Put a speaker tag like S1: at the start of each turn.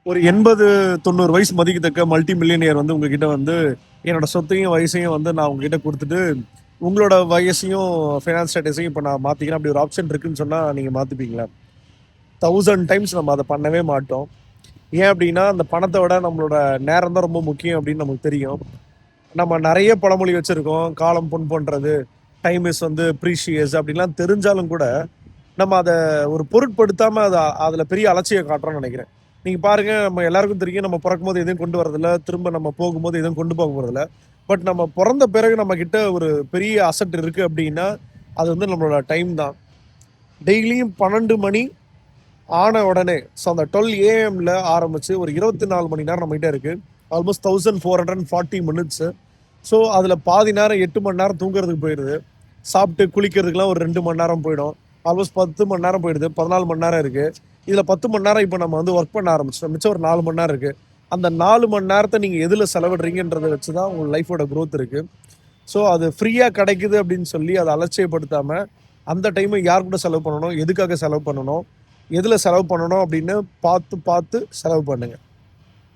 S1: ஒரு 80-90 வயசு மதிக்கத்தக்க மல்டி மில்லியனியர் வந்து உங்ககிட்ட வந்து என்னோட சொத்தையும் வயசையும் வந்து நான் உங்ககிட்ட கொடுத்துட்டு உங்களோட வயசையும் ஃபினான்ஸ் ஸ்டேட்டஸையும் இப்போ நான் மாற்றிக்கிறேன் அப்படி ஒரு ஆப்ஷன் இருக்குன்னு சொன்னால் நீங்கள் மாற்றிப்பீங்களா? 1000 டைம்ஸ் நம்ம அதை பண்ணவே மாட்டோம். ஏன் அப்படின்னா அந்த பணத்தை விட நம்மளோட நேரம் தான் ரொம்ப முக்கியம் அப்படின்னு நமக்கு தெரியும். நம்ம நிறைய பழமொழி வச்சுருக்கோம், காலம் பொன் போன்றது, டைம் இஸ் வந்து ப்ரீஷியஸ் அப்படின்லாம் தெரிஞ்சாலும் கூட நம்ம அதை ஒரு பொருட்படுத்தாமல் அதை அதில் பெரிய அலட்சியம் காட்டுறோம்னு நினைக்கிறேன். நீங்கள் பாருங்கள், நம்ம எல்லாருக்கும் தெரியும் நம்ம பிறக்கும்போது எதுவும் கொண்டு வரதில்ல, திரும்ப நம்ம போகும்போது எதுவும் கொண்டு போக போகிறதில்ல. பட் நம்ம பிறந்த பிறகு நம்மக்கிட்ட ஒரு பெரிய அசட் இருக்குது அப்படின்னா அது வந்து நம்மளோட டைம் தான். டெய்லியும் 12 மணி ஆன உடனே ஸோ அந்த 12 AM ஆரம்பித்து ஒரு 24 மணி நேரம் நம்மகிட்ட இருக்குது. Almost 1440 minutes. ஸோ அதில் பாதி நேரம் 8 மணி நேரம் தூங்குறதுக்கு போயிடுது. சாப்பிட்டு குளிக்கிறதுக்குலாம் ஒரு 2 மணி நேரம் போயிடும். ஆல்மோஸ்ட் 10 மணி நேரம் போயிடுது. 14 மணி நேரம் இருக்குது. இதில் 10 மணி நேரம் இப்போ நம்ம வந்து ஒர்க் பண்ண ஆரம்பிச்சிட்டோம். மிச்சம் ஒரு 4 மணி நேரம் இருக்குது. அந்த 4 மணி நேரத்தை நீங்கள் எதில் செலவிடுறீங்கன்றதை வச்சு தான் உங்கள் லைஃபோட க்ரோத் இருக்குது. ஸோ அது ஃப்ரீயாக கிடைக்குது அப்படின்னு சொல்லி அதை அலட்சியப்படுத்தாமல் அந்த டைமை யார் கூட செலவு பண்ணணும், எதுக்காக செலவு பண்ணணும், எதில் செலவு பண்ணணும் அப்படின்னு பார்த்து பார்த்து செலவு பண்ணுங்கள்.